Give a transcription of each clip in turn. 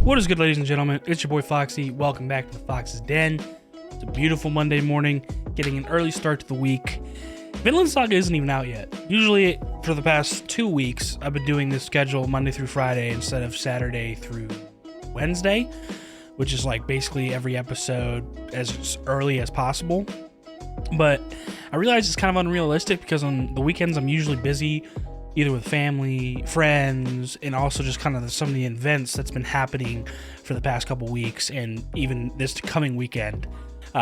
What is good, ladies and gentlemen? It's your boy Foxy. Welcome back to the Fox's Den. It's a beautiful Monday morning, getting an early start to the week. Vinland Saga isn't even out yet. Usually, for the past 2 weeks, I've been doing this schedule Monday through Friday instead of Saturday through Wednesday, which is like basically every episode as early as possible. But I realize it's kind of unrealistic because on the weekends I'm usually busy, either with family, friends, and also just kind of some of the events that's been happening for the past couple weeks, and even this coming weekend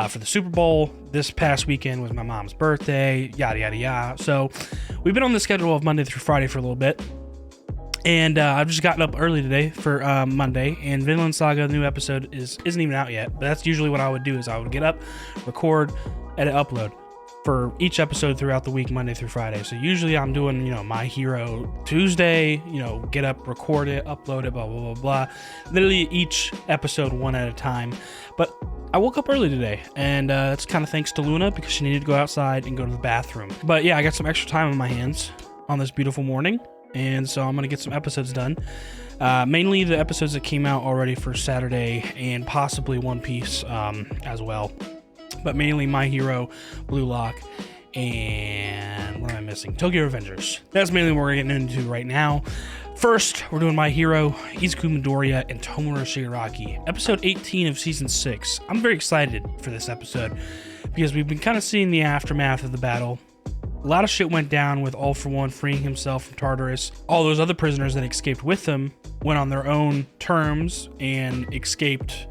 for the Super Bowl. This past weekend was my mom's birthday, yada yada yada. So we've been on the schedule of Monday through Friday for a little bit, and I've just gotten up early today for Monday, and Vinland Saga, the new episode isn't even out yet. But that's usually what I would do, is I would get up, record, edit, upload for each episode throughout the week, Monday through Friday. So usually I'm doing, My Hero Tuesday, get up, record it, upload it, blah, blah, blah, blah. Literally each episode one at a time. But I woke up early today, and that's kind of thanks to Luna, because she needed to go outside and go to the bathroom. But yeah, I got some extra time on my hands on this beautiful morning, and so I'm going to get some episodes done. Mainly the episodes that came out already for Saturday, and possibly One Piece as well. But mainly My Hero, Blue Lock, and what am I missing? Tokyo Revengers. That's mainly what we're getting into right now. First, we're doing My Hero, Izuku Midoriya, and Tomura Shigaraki. Episode 18 of Season 6. I'm very excited for this episode because we've been kind of seeing the aftermath of the battle. A lot of shit went down with All For One freeing himself from Tartarus. All those other prisoners that escaped with him went on their own terms and escaped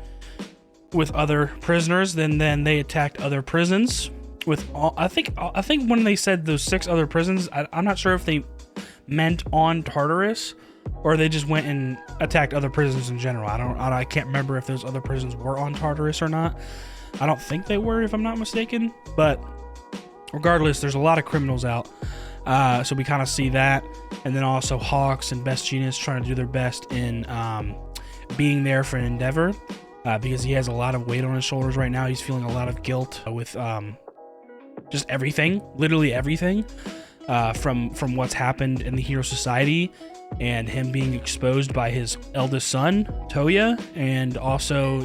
with other prisoners. Then they attacked other prisons with all, I think when they said those 6 other prisons, I'm not sure if they meant on Tartarus or they just went and attacked other prisons in general. I can't remember if those other prisons were on Tartarus or not. I don't think they were, if I'm not mistaken, but regardless, there's a lot of criminals out. So we kind of see that, and then also Hawks and Best Genius trying to do their best in being there for Endeavor. Because he has a lot of weight on his shoulders right now. He's feeling a lot of guilt with just everything, literally everything, from what's happened in the Hero Society, and him being exposed by his eldest son, Toya, and also,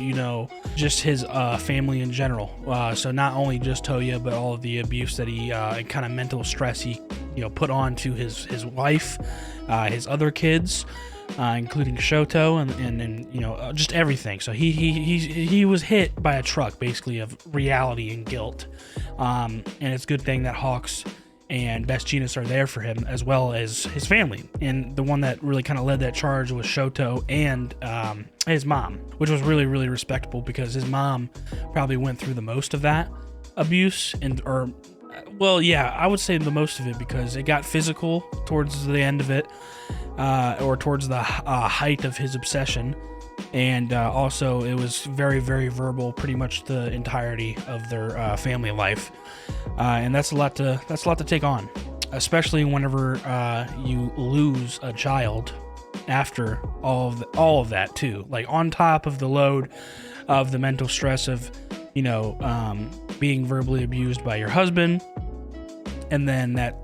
just his family in general. So not only just Toya, but all of the abuse that he, and kind of mental stress he, put on to his wife, his other kids, including Shoto, and just everything. So he was hit by a truck, basically, of reality and guilt. And it's a good thing that Hawks and Best Genius are there for him, as well as his family. And the one that really kind of led that charge was Shoto and his mom, which was really, really respectable, because his mom probably went through the most of that abuse, I would say the most of it, because it got physical towards the end of it. Or towards the height of his obsession, and also it was very, very verbal, pretty much the entirety of their family life, and that's a lot to take on, especially whenever you lose a child after all of that too, like on top of the load of the mental stress of being verbally abused by your husband, and then that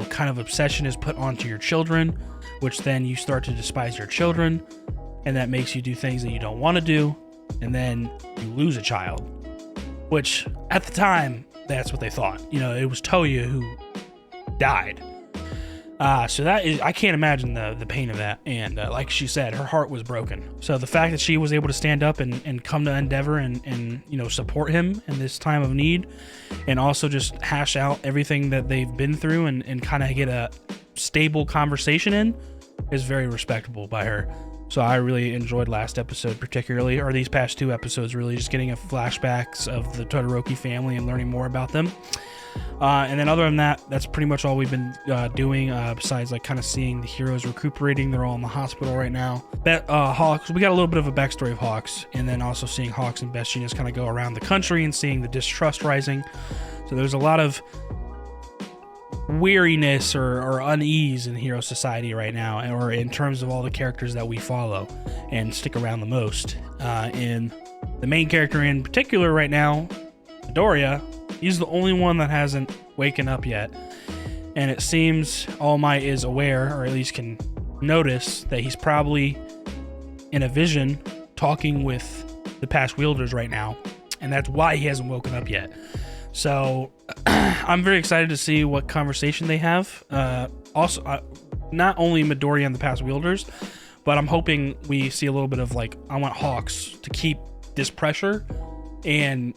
kind of obsession is put onto your children, which then you start to despise your children, and that makes you do things that you don't want to do, and then you lose a child, which at the time, that's what they thought. It was Toya who died. So that is, I can't imagine the pain of that, and like she said, her heart was broken. So the fact that she was able to stand up and come to Endeavor and support him in this time of need, and also just hash out everything that they've been through and kind of get a stable conversation in, is very respectable by her. So I really enjoyed last episode particularly, or these past 2 episodes, really just getting a flashbacks of the Todoroki family and learning more about them. And then other than that, that's pretty much all we've been doing, besides like kind of seeing the heroes recuperating. They're all in the hospital right now. Hawks, we got a little bit of a backstory of Hawks, and then also seeing Hawks and Best Genius kind of go around the country and seeing the distrust rising. So there's a lot of weariness or unease in Hero Society right now, or in terms of all the characters that we follow and stick around the most. And the main character in particular right now, Midoriya, he's the only one that hasn't waken up yet. And it seems All Might is aware, or at least can notice, that he's probably in a vision talking with the past wielders right now, and that's why he hasn't woken up yet. So I'm very excited to see what conversation they have. Also, not only Midoriya and the past wielders, but I'm hoping we see a little bit of like, I want Hawks to keep this pressure and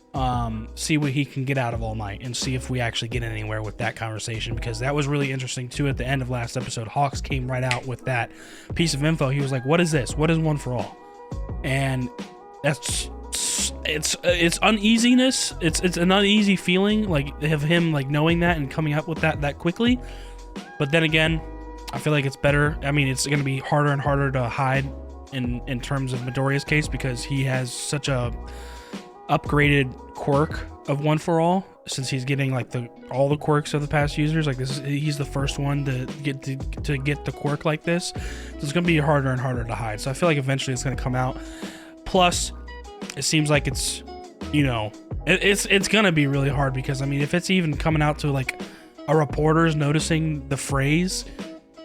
see what he can get out of All Might, and see if we actually get anywhere with that conversation, because that was really interesting too. At the end of last episode, Hawks came right out with that piece of info. He was like, what is this? What is One for All? And that's it's uneasiness. It's an uneasy feeling, like, of him like knowing that and coming up with that quickly. But then again, I feel like it's better. I mean, it's going to be harder and harder to hide in terms of Midoriya's case, because he has such a upgraded quirk of One for All, since he's getting like all the quirks of the past users. Like, he's the first one to get the quirk like this. So it's going to be harder and harder to hide. So I feel like eventually it's going to come out. Plus, it seems like it's, you know, it's going to be really hard, because I mean, if it's even coming out to like a reporter's noticing the phrase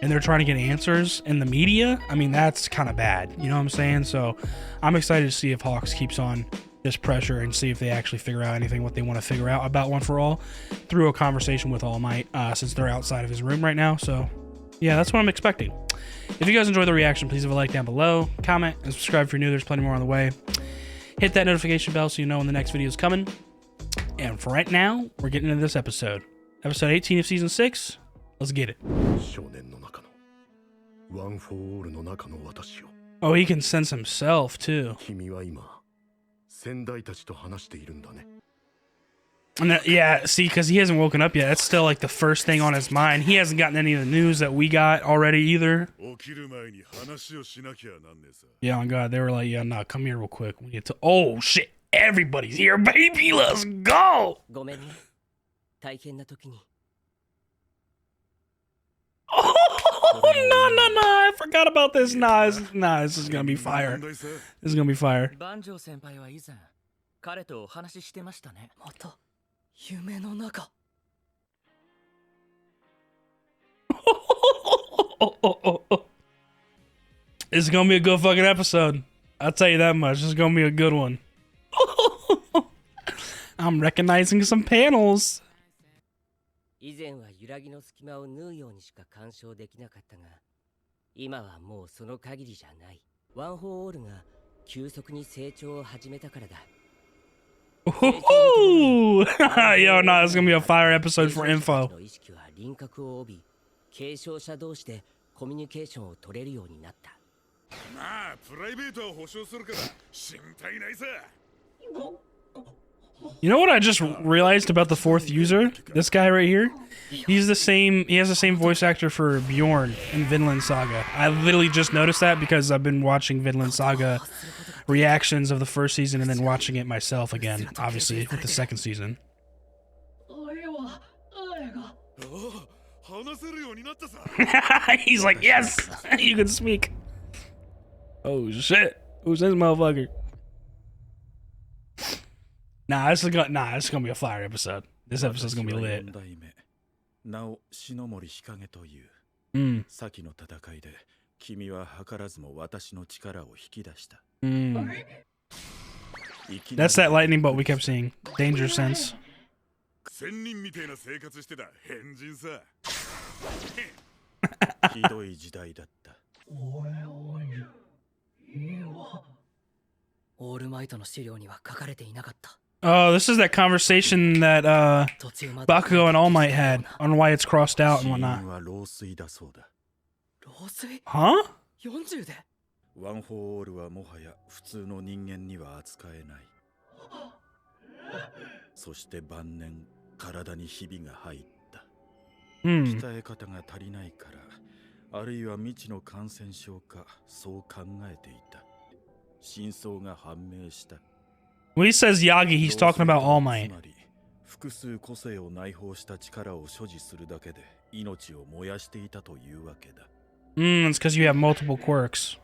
and they're trying to get answers in the media, I mean, that's kind of bad. You know what I'm saying? So I'm excited to see if Hawks keeps on this pressure and see if they actually figure out anything, what they want to figure out about One for All through a conversation with All Might, since they're outside of his room right now. So yeah, that's what I'm expecting. If you guys enjoyed the reaction, please leave a like down below, comment, and subscribe if you're new. There's plenty more on the way. Hit that notification bell so you know when the next video is coming. And for right now, we're getting into this episode. Episode 18 of Season 6. Let's get it. Oh, he can sense himself, too. And that, yeah, see, because he hasn't woken up yet. That's still like the first thing on his mind. He hasn't gotten any of the news that we got already either. Yeah, oh God, they were like, yeah, nah, come here real quick. We get to. Oh shit, everybody's here, baby. Let's go. Oh no, I forgot about this. Nah, this is gonna be fire. This is gonna be fire. It's gonna be a good fucking episode. I'll tell you that much. It's gonna be a good one. I'm recognizing some panels. Ooh. Yo, no, it's gonna be a fire episode for info. You know what I just realized about the fourth user? This guy right here? He has the same voice actor for Bjorn in Vinland Saga. I literally just noticed that because I've been watching Vinland Saga reactions of the first season and then watching it myself again, obviously, with the second season. He's like, yes, you can speak. Oh shit, who's this motherfucker? Nah, this is gonna be a fire episode. This episode's gonna be lit. That's that lightning bolt we kept seeing. Danger sense. Oh, this is that conversation that Bakugo and All Might had on why it's crossed out and whatnot. Huh? When he says Yagi, he's talking about All Might. It's because you have multiple quirks.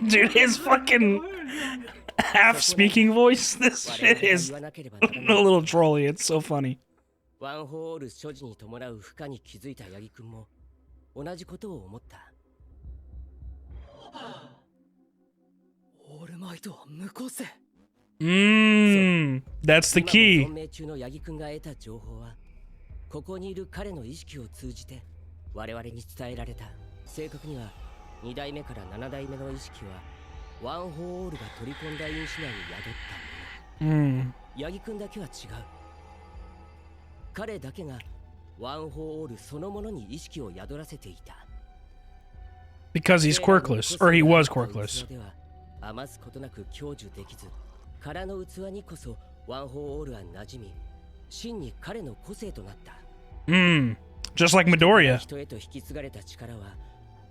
Dude, his fucking half-speaking voice, this shit is a little trolly. It's so funny. ワン・フォー・オール所持に伴う負荷に気づいた八木くんも同じことを思った。オールマイトは無個性。That's the key. 存命中の八木くんが得た情報は、ここにいる彼の意識を通じて我々に伝えられた。正確には2代目から7代目の意識はワン・フォー・オールが取り込んだ因子内に宿ったもの。八木くんだけは違う。彼だけがワン・フォー・オールそのものに意識を宿らせていた。Because he's quirkless, or he was quirkless. 余すことなく享受できず、空の器にこそワン・フォー・オールは馴染み、真に彼の個性となった。Just like Midoriya. 人へと引き継がれた力は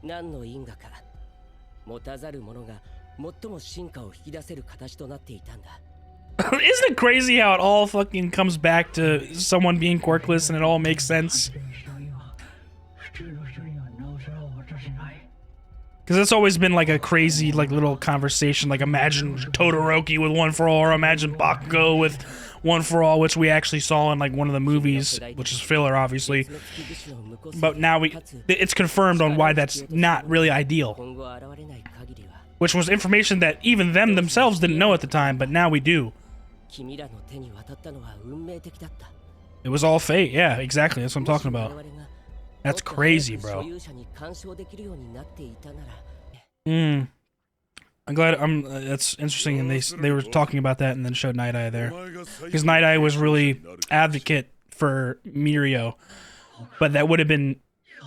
何の因果か、持たざる者が最も進化を引き出せる形となっていたんだ。Isn't it crazy how it all fucking comes back to someone being quirkless and it all makes sense? Because it's always been like a crazy, like, little conversation. Like, imagine Todoroki with One for All, or imagine Bakugo with One for All, which we actually saw in like one of the movies, which is filler, obviously. But now it's confirmed on why that's not really ideal. Which was information that even them themselves didn't know at the time, but now we do. It was all fate. Yeah, exactly. That's what I'm talking about. That's crazy, bro. I'm glad. That's interesting, and they were talking about that, and then showed Night Eye there, because Night Eye was really advocate for Mirio, but that would have been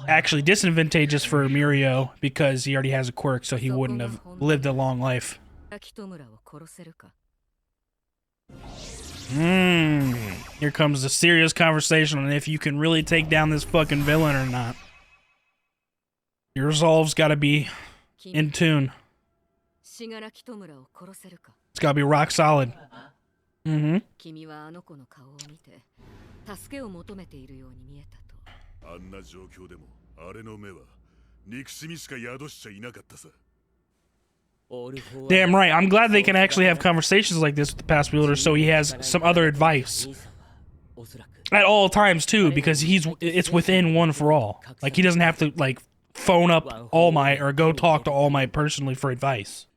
actually disadvantageous for Mirio because he already has a quirk, so he wouldn't have lived a long life. Here comes the serious conversation on if you can really take down this fucking villain or not. Your resolve's got to be in tune. It's got to be rock solid. 君はあの子の顔を見て助けを求めているように見えたと。あんな状況でもあれの目は憎しみしか宿しちゃいなかったさ。Damn right. I'm glad they can actually have conversations like this with the past wielder, so he has some other advice at all times too, because it's within One for All. Like, he doesn't have to like phone up All Might or go talk to All Might personally for advice.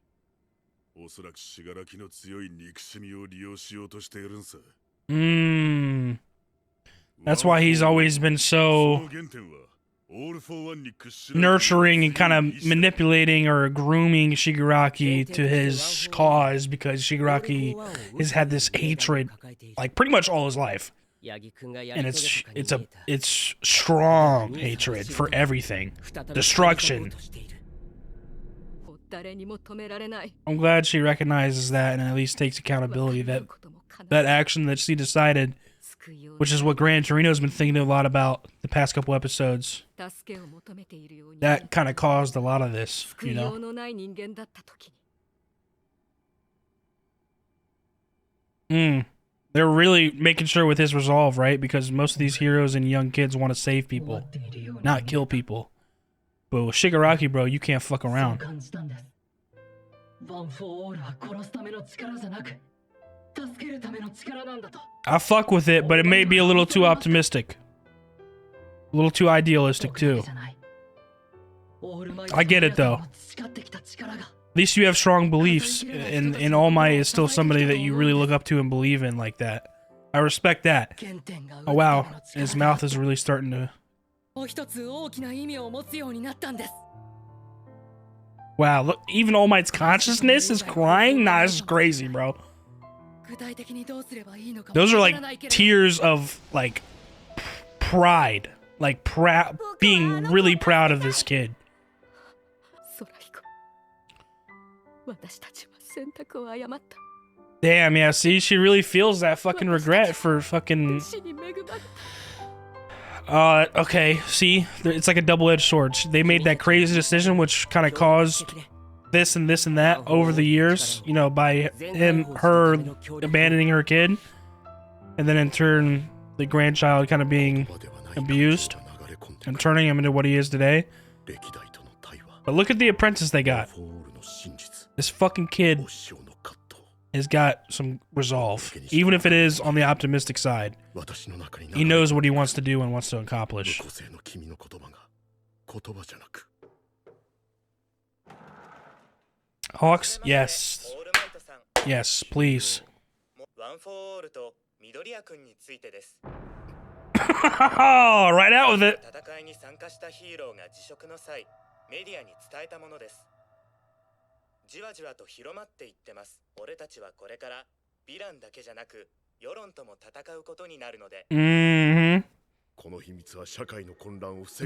That's why he's always been so nurturing and kind of manipulating or grooming Shigaraki to his cause, because Shigaraki has had this hatred like pretty much all his life, and it's strong hatred for everything, destruction. I'm glad she recognizes that and at least takes accountability that action that she decided, which is what Gran Torino's been thinking a lot about the past couple episodes. That kind of caused a lot of this, you know? They're really making sure with his resolve, right? Because most of these heroes and young kids want to save people, not kill people. But with Shigaraki, bro, you can't fuck around. I fuck with it, but it may be a little too optimistic. A little too idealistic, too. I get it, though. At least you have strong beliefs, and All Might is still somebody that you really look up to and believe in like that. I respect that. Oh, wow. His mouth is really starting to... Wow, look, even All Might's consciousness is crying? Nah, this is crazy, bro. Those are like tears of like pride, like being really proud of this kid. Damn, yeah, see, she really feels that fucking regret for fucking... okay, see, it's like a double-edged sword. They made that crazy decision, which kind of caused this and this and that over the years, you know, by her abandoning her kid, and then in turn, the grandchild kind of being abused and turning him into what he is today. But look at the apprentice they got. This fucking kid has got some resolve, even if it is on the optimistic side. He knows what he wants to do and wants to accomplish. Hawks, yes. Yes, please. Right out with it. じわじわと広まっていってます。俺たちはこれからヴィランだけじゃなく世論とも戦うことになるので。It's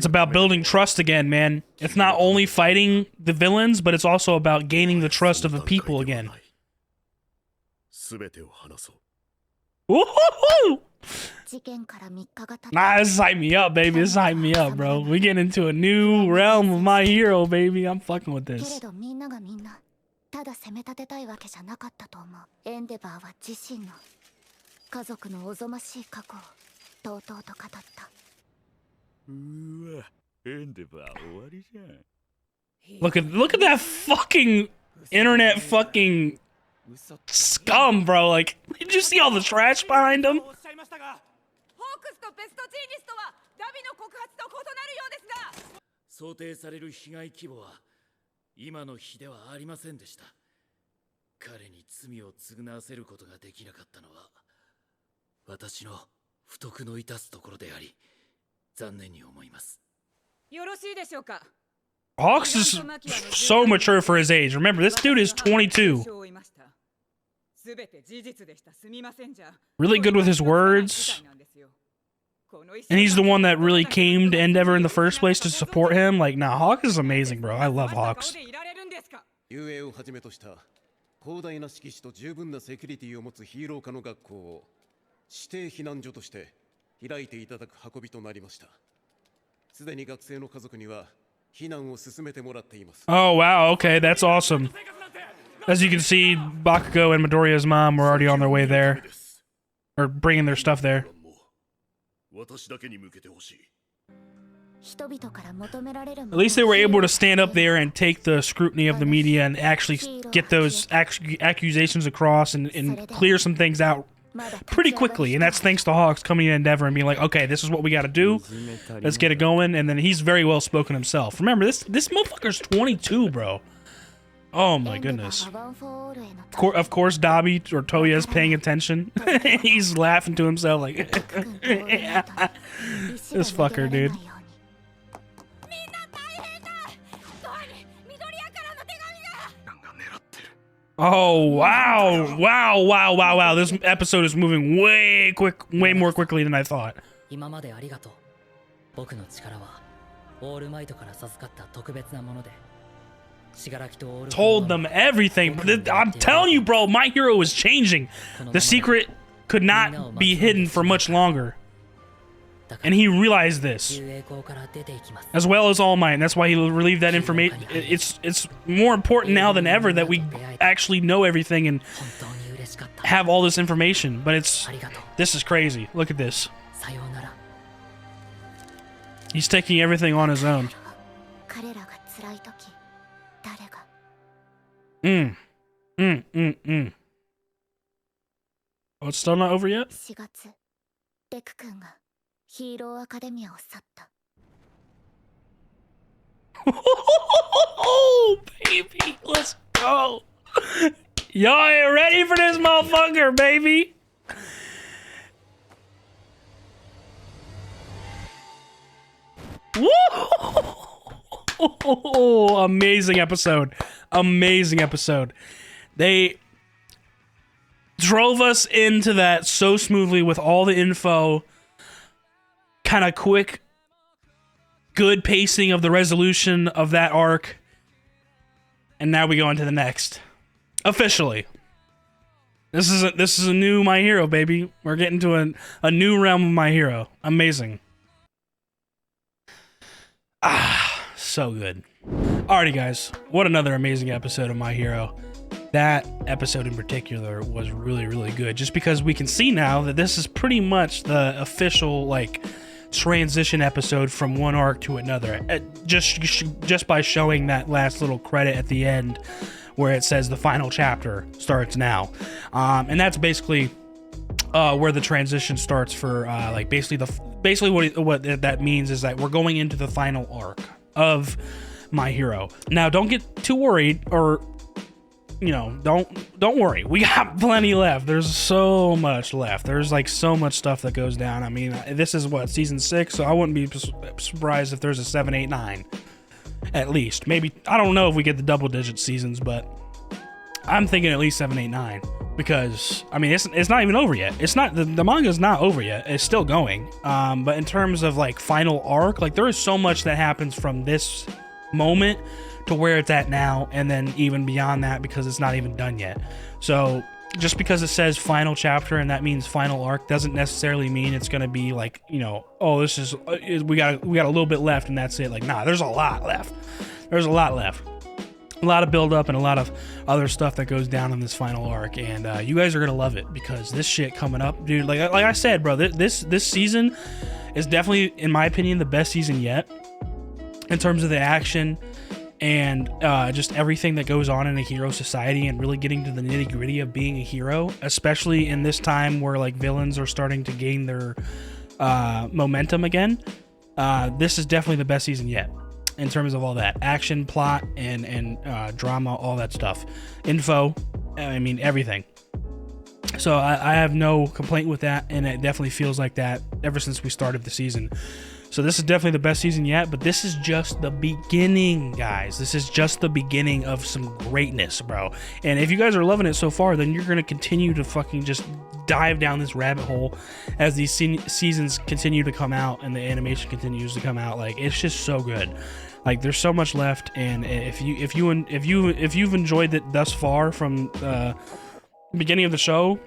about building trust again, man. It's not only fighting the villains, but it's also about gaining the trust of the people again. Woohoo! Nah, this is hype me up, baby. This is hype me up, bro. We get into a new realm of My Hero, baby. I'm fucking with this. ただ責め立てたいわけじゃなかったと思う。エンデバーは自身の家族のおぞましい過去をとうとうと語った。うわ、エンデバー終わりじゃん。Look at that fucking internet fucking scum, bro. Like, did you see all the trash behind him? ホークスとベストジーニスとはダビの告発と異なるようですが、想定される被害規模は今の日ではありませんでした。彼に罪を償わせることができなかったのは私の不徳の致すところであり、残念に思います。よろしいでしょうか。 Hawks is so mature for his age. Remember, this dude is 22. Really good with his words. And he's the one that really came to Endeavor in the first place to support him. Like, nah, Hawks is amazing, bro. I love Hawks. 遊泳をはじめとした広大な敷地と十分なセキュリティを持つヒーロー科の学校を指定避難所として開いていただく運びとなりました。すでに学生の家族には避難を進めてもらっています。 Oh, wow. Okay, that's awesome. As you can see, Bakugo and Midoriya's mom were already on their way there. Or bringing their stuff there. At least they were able to stand up there and take the scrutiny of the media and actually get those accusations across and clear some things out pretty quickly. And that's thanks to Hawks coming in Endeavor and being like, okay, this is what we got to do. Let's get it going. And then he's very well spoken himself. Remember, this motherfucker's 22, bro. Oh my goodness. Of course, Dabi or Toya's paying attention. He's laughing to himself like, this fucker, dude. Oh, wow. Wow. This episode is moving way more quickly than I thought. Told them everything. I'm telling you, bro, My Hero is changing. The secret could not be hidden for much longer. And he realized this, as well as All Might, and that's why he relieved that information. It's more important now than ever that we actually know everything and have all this information. But this is crazy. Look at this. He's taking everything on his own. Oh, it's still not over yet? Oh, baby, let's go. Y'all ain't ready for this motherfucker, baby. Woo! Amazing episode. Amazing episode. They drove us into that so smoothly with all the info. Kind of quick, good pacing of the resolution of that arc. And now we go into the next. Officially. This is a new My Hero, baby. We're getting to a new realm of My Hero. Amazing. Ah, so good. Alrighty, guys. What another amazing episode of My Hero. That episode in particular was really, really good. Just because we can see now that this is pretty much the official, like, transition episode from one arc to another. Just by showing that last little credit at the end where it says the final chapter starts now. And that's basically where the transition starts for like basically what that means is that we're going into the final arc of My Hero. Now, don't get too worried, or don't worry. We got plenty left. There's so much left. There's like so much stuff that goes down. I mean, this is what, season 6, so I wouldn't be surprised if there's a 7, 8, 9 at least. Maybe, I don't know if we get the double digit seasons, but I'm thinking at least 7, 8, 9, because I mean it's not even over yet. It's not, the manga's not over yet. It's still going. But in terms of like final arc, like there is so much that happens from this moment to where it's at now, and then even beyond that, because it's not even done yet. So just because it says final chapter and that means final arc doesn't necessarily mean it's going to be like, oh, this is we got a little bit left and that's it. Like, nah, there's a lot left. There's a lot left. A lot of build up and a lot of other stuff that goes down in this final arc, and you guys are gonna love it, because this shit coming up, dude. Like I said, bro, this season is definitely, in my opinion, the best season yet in terms of the action and just everything that goes on in a hero society, and really getting to the nitty gritty of being a hero, especially in this time where like villains are starting to gain their momentum again. This is definitely the best season yet in terms of all that action, plot, and drama, all that stuff, info. I mean, everything. So I have no complaint with that, and it definitely feels like that ever since we started the season. So this is definitely the best season yet, but this is just the beginning, guys. This is just the beginning of some greatness, bro. And if you guys are loving it so far, then you're going to continue to fucking just dive down this rabbit hole as these seasons continue to come out and the animation continues to come out. Like, it's just so good. Like, there's so much left, and if you've enjoyed it thus far from the beginning of the show,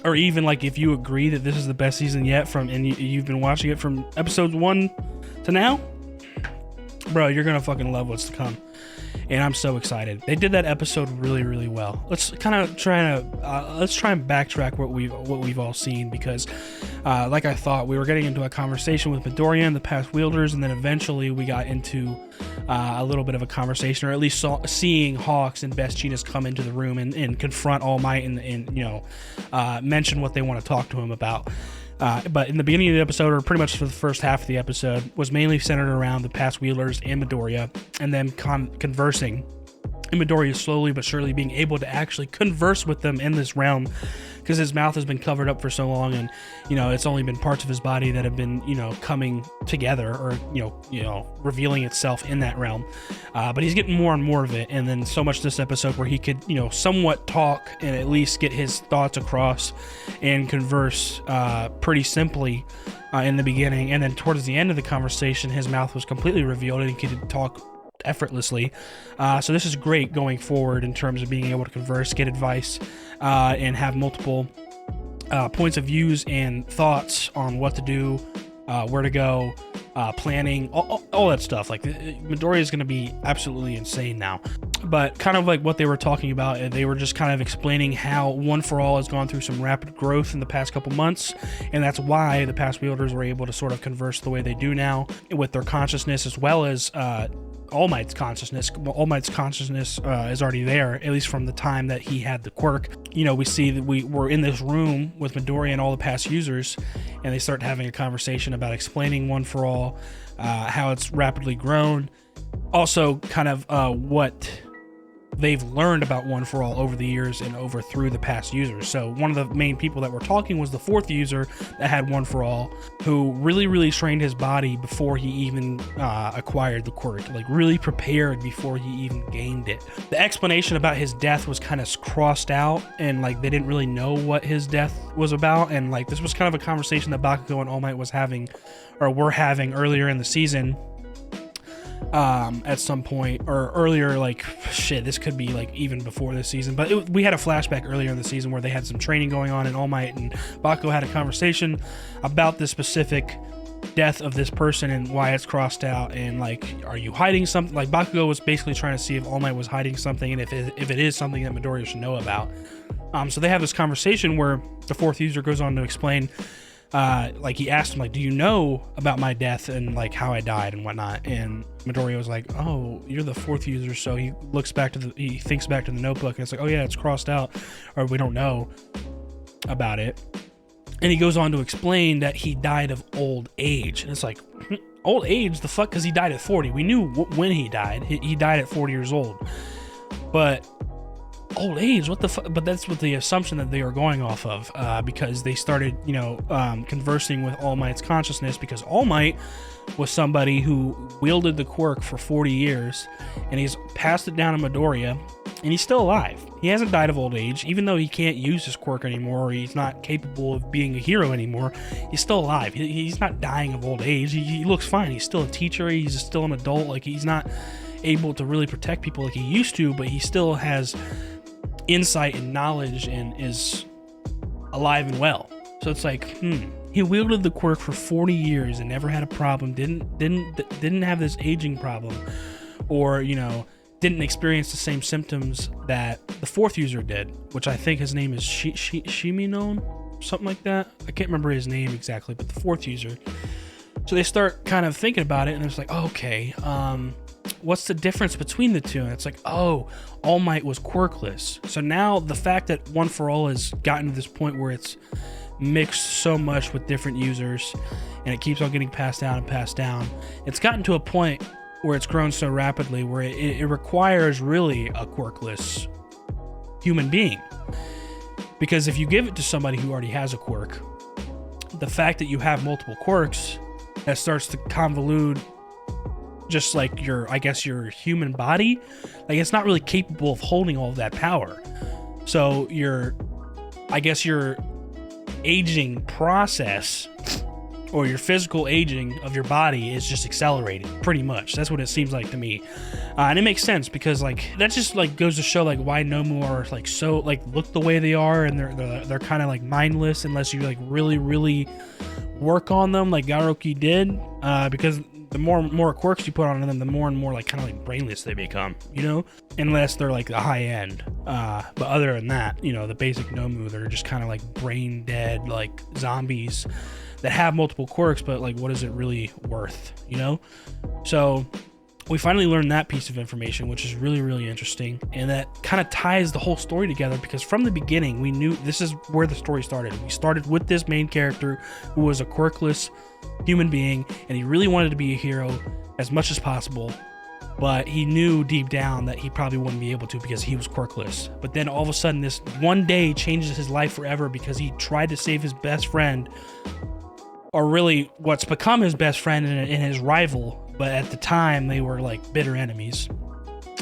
or even like if you agree that this is the best season yet and you've been watching it from episodes 1 to now, bro, you're gonna fucking love what's to come. And I'm so excited. They did that episode really, really well. Let's kind of try and backtrack what we've all seen, because like I thought, we were getting into a conversation with Midoriya and the past wielders, and then eventually we got into a little bit of a conversation, or at least seeing Hawks and Best Jeanist come into the room and confront All Might and mention what they want to talk to him about. But in the beginning of the episode, or pretty much for the first half of the episode, was mainly centered around the past wielders and Midoriya, and them conversing. And Midoriya slowly but surely being able to actually converse with them in this realm, because his mouth has been covered up for so long, and it's only been parts of his body that have been coming together, or revealing itself in that realm. But he's getting more and more of it, and then so much this episode where he could somewhat talk and at least get his thoughts across and converse pretty simply in the beginning, and then towards the end of the conversation his mouth was completely revealed and he could talk effortlessly. So this is great going forward in terms of being able to converse, get advice, and have multiple points of views and thoughts on what to do, where to go, planning, all that stuff. Like, Midoriya is going to be absolutely insane now. But kind of like what they were talking about, they were just kind of explaining how One For All has gone through some rapid growth in the past couple months, and that's why the past wielders were able to sort of converse the way they do now with their consciousness, as well as All Might's consciousness. All Might's consciousness is already there, at least from the time that he had the quirk. We see that we're in this room with Midoriya and all the past users, and they start having a conversation about explaining One For All, how it's rapidly grown. Also, kind of what they've learned about One For All over the years and over through the past users. So one of the main people that were talking was the 4th user that had One For All, who really, really trained his body before he even acquired the quirk, like really prepared before he even gained it. The explanation about his death was kind of crossed out, and like they didn't really know what his death was about, and like this was kind of a conversation that Bakugo and All Might was having, or were having earlier in the season. At some point, or earlier, like shit, this could be like even before this season, but we had a flashback earlier in the season where they had some training going on, and All Might and Bakugo had a conversation about the specific death of this person and why it's crossed out, and like, are you hiding something? Like, Bakugo was basically trying to see if All Might was hiding something, and if it is something that Midoriya should know about. So they have this conversation where the 4th user goes on to explain like he asked him, like, do you know about my death and like how I died and whatnot? And Midoriya was like, oh, you're the fourth user. So he thinks back to the notebook, and it's like, oh yeah, it's crossed out, or we don't know about it. And he goes on to explain that he died of old age. And it's like, old age? The fuck? Because he died at 40. We knew when he died. He died at 40 years old. But old age, what the fuck? But that's what the assumption that they were going off of, because they started, conversing with All Might's consciousness, because All Might was somebody who wielded the quirk for 40 years, and he's passed it down to Midoriya, and he's still alive. He hasn't died of old age, even though he can't use his quirk anymore, or he's not capable of being a hero anymore. He's still alive. He's not dying of old age. He looks fine. He's still a teacher. He's still an adult. Like, he's not able to really protect people like he used to, but he still has insight and knowledge and is alive and well. So it's like, he wielded the quirk for 40 years and never had a problem, didn't have this aging problem, or didn't experience the same symptoms that the fourth user did, which I think his name is Shiminon, something like that. I can't remember his name exactly, but the fourth user. So they start kind of thinking about it, and it's like, oh, okay, what's the difference between the two? And it's like, oh, All Might was quirkless. So now the fact that One for All has gotten to this point where it's mixed so much with different users, and it keeps on getting passed down, it's gotten to a point where it's grown so rapidly where it requires really a quirkless human being. Because if you give it to somebody who already has a quirk, the fact that you have multiple quirks, that starts to convolute just like your human body. Like, it's not really capable of holding all of that power. So your aging process, or your physical aging of your body, is just accelerated, pretty much. That's what it seems like to me. And it makes sense, because like that just like goes to show like why Nomu are like so like look the way they are, and they're kind of like mindless unless you like really work on them like Garoki did, because the more quirks you put on them, the more and more like kind of like brainless they become, unless they're like the high end. But other than that, the basic Nomu, they're just kind of like brain dead, like zombies that have multiple quirks, but like, what is it really worth, So we finally learned that piece of information, which is really interesting, and that kind of ties the whole story together, because from the beginning we knew this is where the story started. We started with this main character who was a quirkless human being, and he really wanted to be a hero as much as possible, but he knew deep down that he probably wouldn't be able to because he was quirkless. But then all of a sudden, this one day changes his life forever, because he tried to save his best friend, or really what's become his best friend and his rival, but at the time they were like bitter enemies,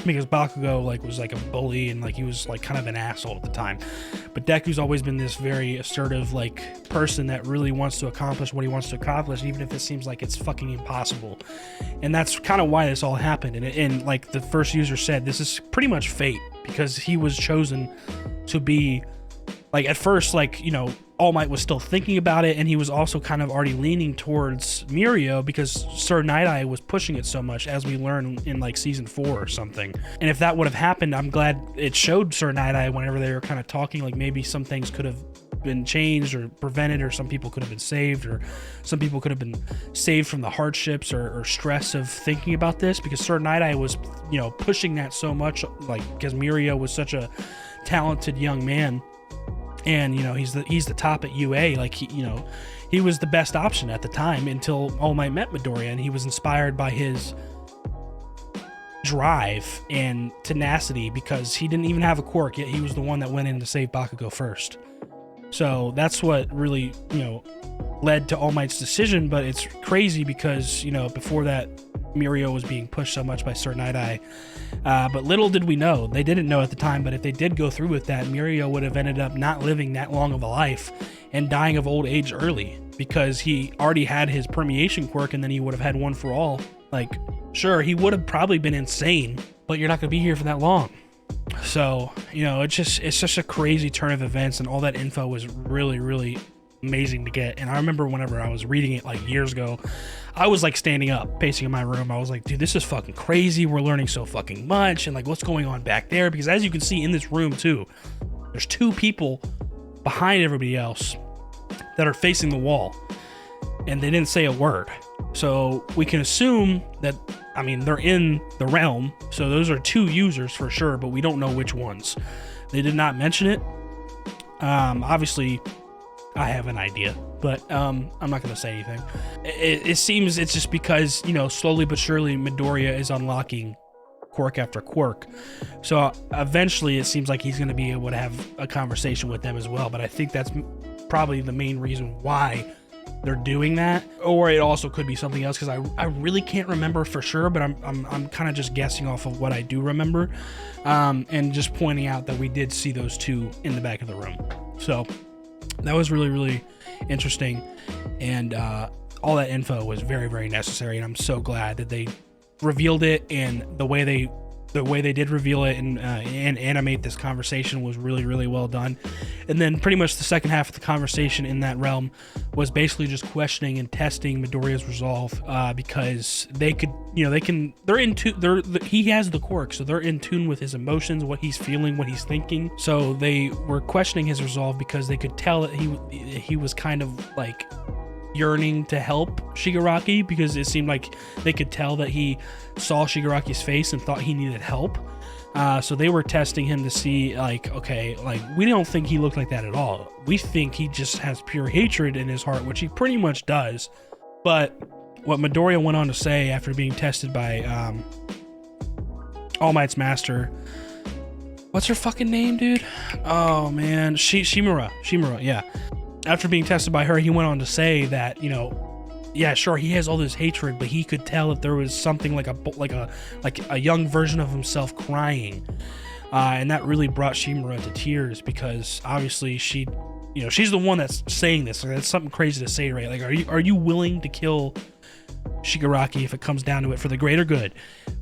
because Bakugo like was like a bully, and like he was like kind of an asshole at the time. But Deku's always been this very assertive like person that really wants to accomplish what he wants to accomplish, even if it seems like it's fucking impossible. And that's kind of why this all happened. And like the first user said, this is pretty much fate, because he was chosen to be like, at first, like, All Might was still thinking about it, and he was also kind of already leaning towards Mirio, because Sir Night-Eye was pushing it so much, as we learn in like season 4 or something. And if that would have happened, I'm glad it showed Sir Night-Eye whenever they were kind of talking, like maybe some things could have been changed or prevented, or some people could have been saved, or some people could have been saved from the hardships or stress of thinking about this, because Sir Night-Eye was, pushing that so much, like, because Mirio was such a talented young man. And he's the top at UA. Like, he was the best option at the time, until All Might met Midoriya, and he was inspired by his drive and tenacity, because he didn't even have a quirk, yet he was the one that went in to save Bakugo first. So that's what really led to All Might's decision. But it's crazy because before that, Mirio was being pushed so much by Sir Night-Eye. But little did we know, they didn't know at the time, but if they did go through with that, Mirio would have ended up not living that long of a life and dying of old age early, because he already had his permeation quirk, and then he would have had One for All. Like, sure, he would have probably been insane, but you're not going to be here for that long. So, it's just a crazy turn of events, and all that info was really amazing to get. And I remember whenever I was reading it like years ago, I was like standing up, pacing in my room. I was like, dude, this is fucking crazy. We're learning so fucking much. And like, what's going on back there? Because as you can see in this room too, there's two people behind everybody else that are facing the wall, and they didn't say a word. So we can assume that, I mean, they're in the realm, so those are 2 users for sure, but we don't know which ones. They did not mention it. Obviously, I have an idea, but I'm not going to say anything. It seems it's just because, you know, slowly but surely Midoriya is unlocking quirk after quirk. So eventually it seems like he's going to be able to have a conversation with them as well. But I think that's probably the main reason why they're doing that. Or it also could be something else, because I really can't remember for sure, but I'm kind of just guessing off of what I do remember, and just pointing out that we did see those 2 in the back of the room. So that was really, really interesting, and all that info was very, very necessary, and I'm so glad that they revealed it, and the way they did reveal it and animate this conversation was really, really well done. And then pretty much the second half of the conversation in that realm was basically just questioning and testing Midoriya's resolve, because they could, you know, they're in tune. He has the quirk, so they're in tune with his emotions, what he's feeling, what he's thinking. So they were questioning his resolve because they could tell that he was kind of like yearning to help Shigaraki, because it seemed like they could tell that he saw Shigaraki's face and thought he needed help. So they were testing him to see, like, okay, like, we don't think he looked like that at all. We think he just has pure hatred in his heart, which he pretty much does. But what Midoriya went on to say after being tested by All Might's master, what's her fucking name, dude? Oh man, Shimura, yeah. After being tested by her, he went on to say that, you know, yeah, sure, he has all this hatred, but he could tell that there was something like a young version of himself crying, and that really brought Shimura to tears, because obviously she's the one that's saying this. Like, that's something crazy to say, right? Like, are you willing to kill Shigaraki if it comes down to it for the greater good,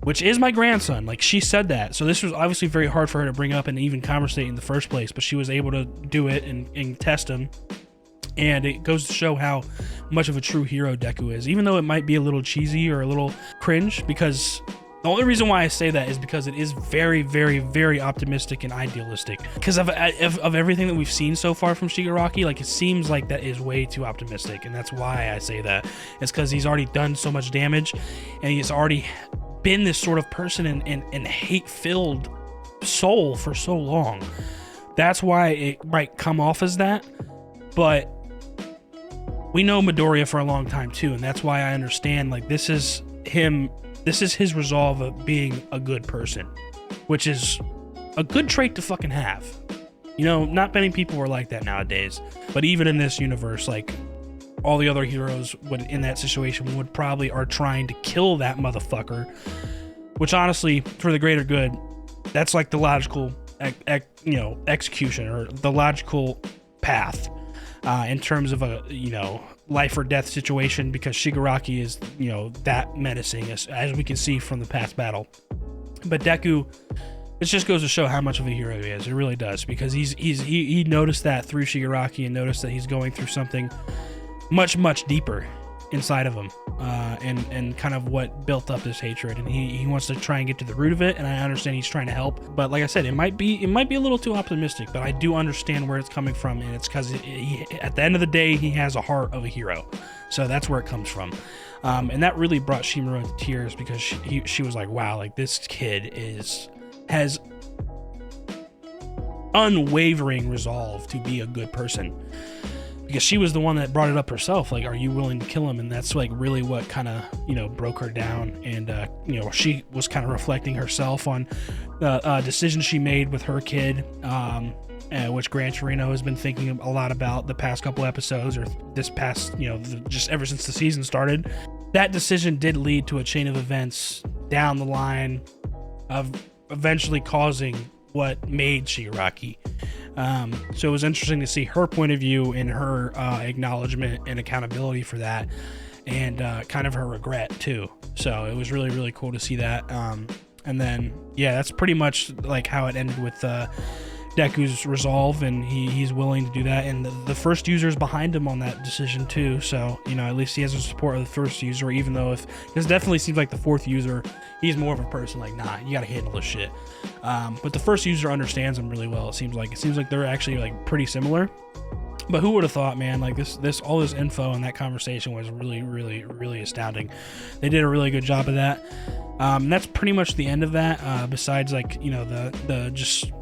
which is my grandson? Like, she said that, so this was obviously very hard for her to bring up and even conversate in the first place, but she was able to do it and test him. And it goes to show how much of a true hero Deku is, even though it might be a little cheesy or a little cringe, because the only reason why I say that is because it is very, very, very optimistic and idealistic. Because of everything that we've seen so far from Shigaraki, like, it seems like that is way too optimistic, and that's why I say that. It's because he's already done so much damage, and he's already been this sort of person and hate-filled soul for so long. That's why it might come off as that, but we know Midoriya for a long time too, and that's why I understand, like, this is his resolve of being a good person, which is a good trait to fucking have. You know, not many people are like that nowadays, but even in this universe, like, all the other heroes in that situation would probably are trying to kill that motherfucker, which honestly, for the greater good, that's like the logical execution, or the logical path in terms of a, you know, life or death situation, because Shigaraki is, you know, that menacing as we can see from the past battle. But Deku, it just goes to show how much of a hero he is. It really does, because he noticed that through Shigaraki, and noticed that he's going through something much, much deeper inside of him, and kind of what built up this hatred, and he wants to try and get to the root of it. And I understand he's trying to help, but like I said, it might be a little too optimistic, but I do understand where it's coming from, and it's because at the end of the day, he has a heart of a hero, so that's where it comes from. And that really brought Shimura to tears, because she was like, wow, like, this kid has unwavering resolve to be a good person. Because she was the one that brought it up herself, like, are you willing to kill him? And that's like really what kind of, you know, broke her down. And you know, she was kind of reflecting herself on the decision she made with her kid, which Gran Torino has been thinking a lot about the past couple episodes, or this past, you know, just ever since the season started. That decision did lead to a chain of events down the line of eventually causing what made Shigaraki. So it was interesting to see her point of view and her acknowledgement and accountability for that, and kind of her regret too. So it was really, really cool to see that. And then, yeah, that's pretty much like how it ended with Deku's resolve, and he's willing to do that, and the first user's behind him on that decision too. So, you know, at least he has the support of the first user, even though this definitely seems like the fourth user, he's more of a person like, nah, you gotta handle this shit. But the first user understands him really well. It seems like they're actually like pretty similar. But who would have thought, man? Like this all this info and that conversation was really, really, really astounding. They did a really good job of that. And that's pretty much the end of that. Besides, like, you know, the just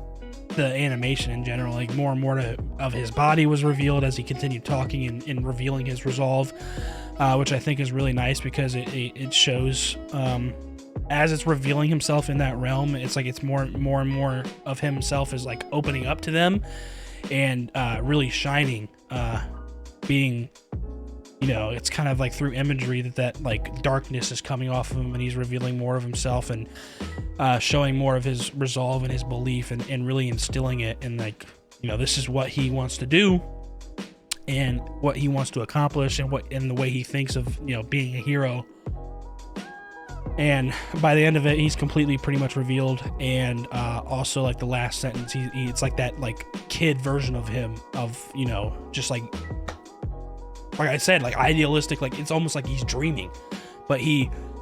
the animation in general, like more and more of his body was revealed as he continued talking and revealing his resolve, which I think is really nice because it shows as it's revealing himself in that realm. It's like it's more and more of himself is like opening up to them. And really shining, being, you know, it's kind of like through imagery that like darkness is coming off of him, and he's revealing more of himself and showing more of his resolve and his belief, and really instilling it, and like, you know, this is what he wants to do and what he wants to accomplish, and the way he thinks of, you know, being a hero. And by the end of it, he's completely pretty much revealed. And also, like, the last sentence, it's like that, like, kid version of him, of, you know, just like I said, like, idealistic, like, it's almost like he's dreaming. But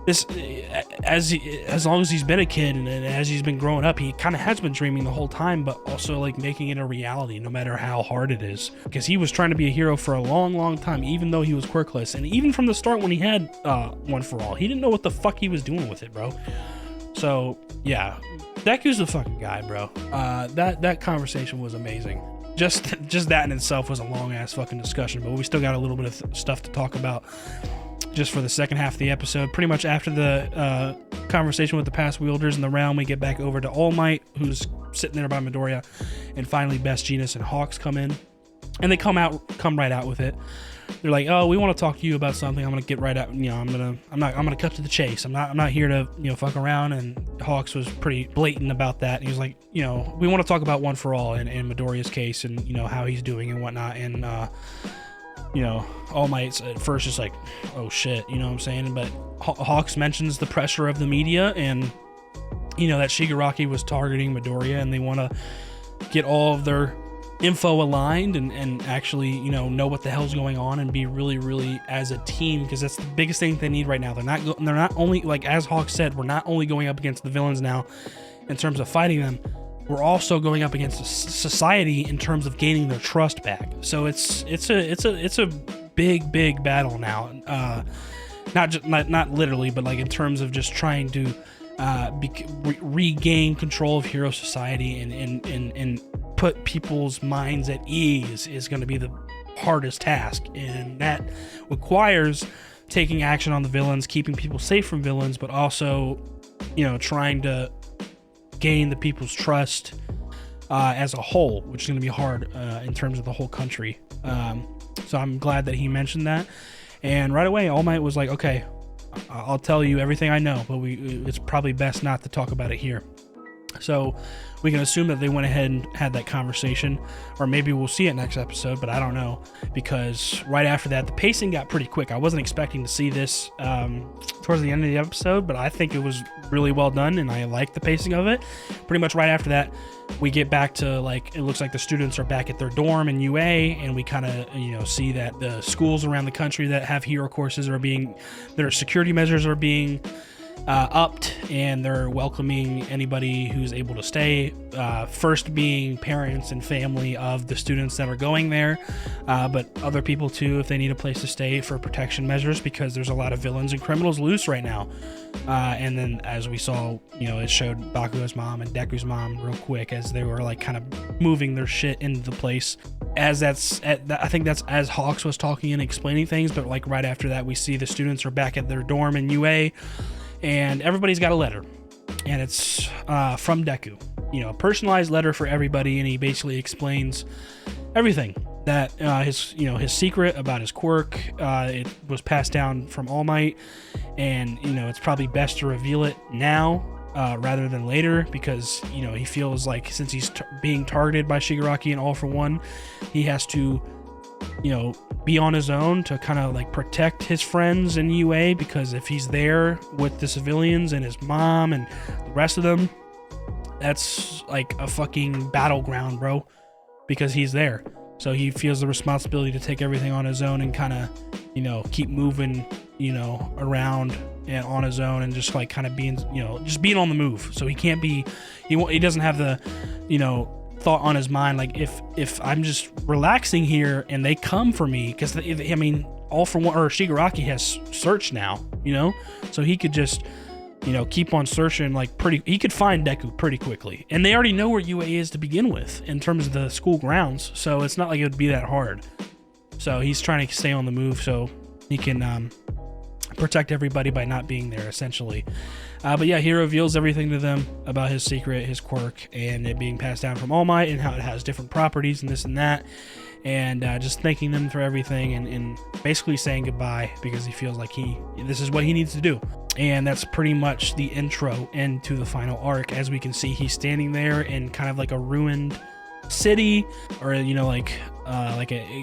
as long as he's been a kid and as he's been growing up, he kind of has been dreaming the whole time, but also like making it a reality no matter how hard it is, because he was trying to be a hero for a long time, even though he was quirkless. And even from the start, when he had One for All, he didn't know what the fuck he was doing with it, bro. So yeah, Deku's the fucking guy, bro. That conversation was amazing. Just that in itself was a long ass fucking discussion, but we still got a little bit of stuff to talk about just for the second half of the episode. Pretty much after the conversation with the past wielders in the realm, we get back over to All Might, who's sitting there by Midoriya, and finally Best Jeanist and Hawks come in, and they come right out with it. They're like, "Oh, we want to talk to you about something. I'm gonna get right out. You know, I'm gonna cut to the chase. I'm not here to, you know, fuck around." And Hawks was pretty blatant about that. He was like, "You know, we want to talk about One for All and Midoriya's case, and, you know, how he's doing and whatnot." And you know, All Might's at first just like, "Oh shit," you know what I'm saying? But Hawks mentions the pressure of the media, and, you know, that Shigaraki was targeting Midoriya, and they want to get all of their info aligned and actually, you know what the hell's going on, and be really as a team, because that's the biggest thing they need right now. They're not only, like, as Hawks said, we're not only going up against the villains now in terms of fighting them, we're also going up against society in terms of gaining their trust back. So it's a big battle now. Not literally, but like in terms of just trying to regain control of hero society and put people's minds at ease is going to be the hardest task, and that requires taking action on the villains, keeping people safe from villains, but also, you know, trying to gain the people's trust as a whole, which is going to be hard in terms of the whole country. So I'm glad that he mentioned that. And right away, All Might was like, "Okay, I'll tell you everything I know, but it's probably best not to talk about it here." So we can assume that they went ahead and had that conversation, or maybe we'll see it next episode, but I don't know, because right after that, the pacing got pretty quick. I wasn't expecting to see this towards the end of the episode, but I think it was really well done, and I liked the pacing of it. Pretty much right after that, we get back to, like, it looks like the students are back at their dorm in UA, and we kind of, you know, see that the schools around the country that have hero courses their security measures are being upped, and they're welcoming anybody who's able to stay, first being parents and family of the students that are going there, but other people too, if they need a place to stay for protection measures, because there's a lot of villains and criminals loose right now. And then, as we saw, you know, it showed Bakugo's mom and Deku's mom real quick as they were, like, kind of moving their shit into the place. I think that's as Hawks was talking and explaining things, but, like, right after that, we see the students are back at their dorm in UA, and everybody's got a letter, and it's from Deku, you know, a personalized letter for everybody, and he basically explains everything that his secret about his quirk. It was passed down from All Might, and, you know, it's probably best to reveal it now rather than later, because, you know, he feels like since he's being targeted by Shigaraki and All for One, he has to, you know, be on his own to kind of, like, protect his friends in UA, because if he's there with the civilians and his mom and the rest of them, that's like a fucking battleground, bro, because he's there. So he feels the responsibility to take everything on his own and kind of, you know, keep moving, you know, around and on his own, and just, like, kind of being, you know, just being on the move. So he can't be, he doesn't have the, you know, thought on his mind, like if I'm just relaxing here and they come for me, because I mean, All For One or Shigaraki has search now, you know, so he could just, you know, keep on searching like he could find Deku pretty quickly, and they already know where UA is to begin with in terms of the school grounds, so it's not like it would be that hard. So he's trying to stay on the move so he can protect everybody by not being there, essentially. But yeah, he reveals everything to them about his secret, his quirk, and it being passed down from All Might, and how it has different properties and this and that, and just thanking them for everything, and basically saying goodbye because he feels like this is what he needs to do. And that's pretty much the intro into the final arc. As we can see, he's standing there in kind of like a ruined city, or you know, it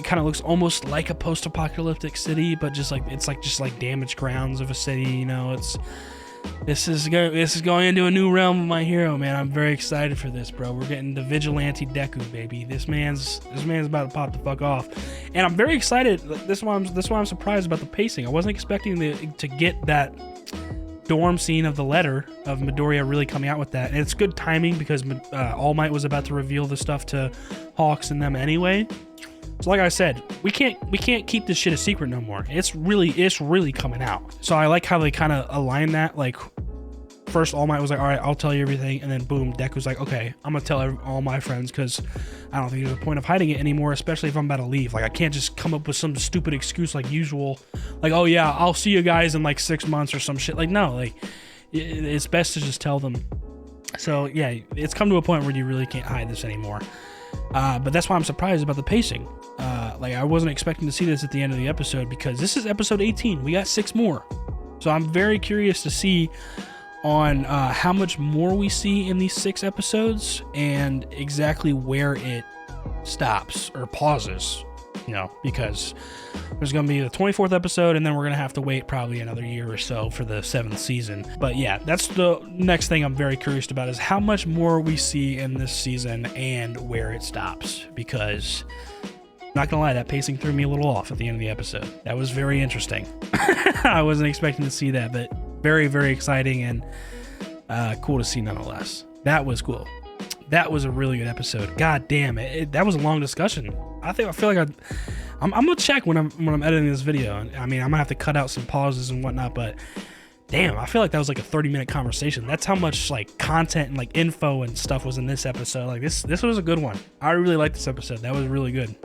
kind of looks almost like a post-apocalyptic city, but just like it's just like damaged grounds of a city. You know, this is going into a new realm of My Hero, man. I'm very excited for this, bro. We're getting the vigilante Deku, baby. This man's about to pop the fuck off, and I'm very excited. This is why I'm surprised about the pacing. I wasn't expecting to get that dorm scene of the letter of Midoriya really coming out with that, and it's good timing because All Might was about to reveal the stuff to Hawks and them anyway. So like I said, we can't keep this shit a secret no more. It's really coming out. So I like how they kind of align that. Like, first All Might was like, all right, I'll tell you everything, and then boom, Deku's like, okay, I'm gonna tell all my friends, because I don't think there's a point of hiding it anymore, especially if I'm about to leave. Like, I can't just come up with some stupid excuse like usual, like, oh yeah, I'll see you guys in like 6 months or some shit. Like, no, like it's best to just tell them. So yeah, it's come to a point where you really can't hide this anymore. But that's why I'm surprised about the pacing. Like, I wasn't expecting to see this at the end of the episode, because this is episode 18. We got 6 more. So I'm very curious to see on how much more we see in these 6 episodes, and exactly where it stops or pauses, you know, because there's going to be the 24th episode, and then we're going to have to wait probably another year or so for the 7th season. But yeah, that's the next thing I'm very curious about, is how much more we see in this season and where it stops, because not gonna lie, that pacing threw me a little off at the end of the episode. That was very interesting. I wasn't expecting to see that, but very, very exciting, and cool to see nonetheless. That was cool. That was a really good episode. God damn it. That was a long discussion. I feel like I'm gonna check when I'm editing this video. I mean, I'm gonna have to cut out some pauses and whatnot, but damn, I feel like that was like a 30-minute conversation. That's how much like content and like info and stuff was in this episode. Like this was a good one. I really liked this episode. That was really good.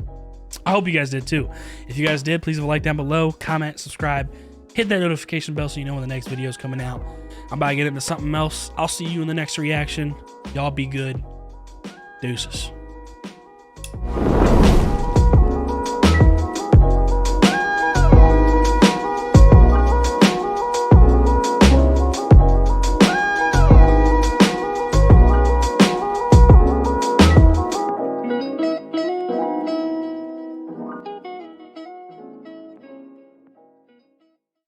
I hope you guys did too. If you guys did, please leave a like down below, comment, subscribe, hit that notification bell so you know when the next video is coming out. I'm about to get into something else. I'll see you in the next reaction. Y'all be good. Deuces.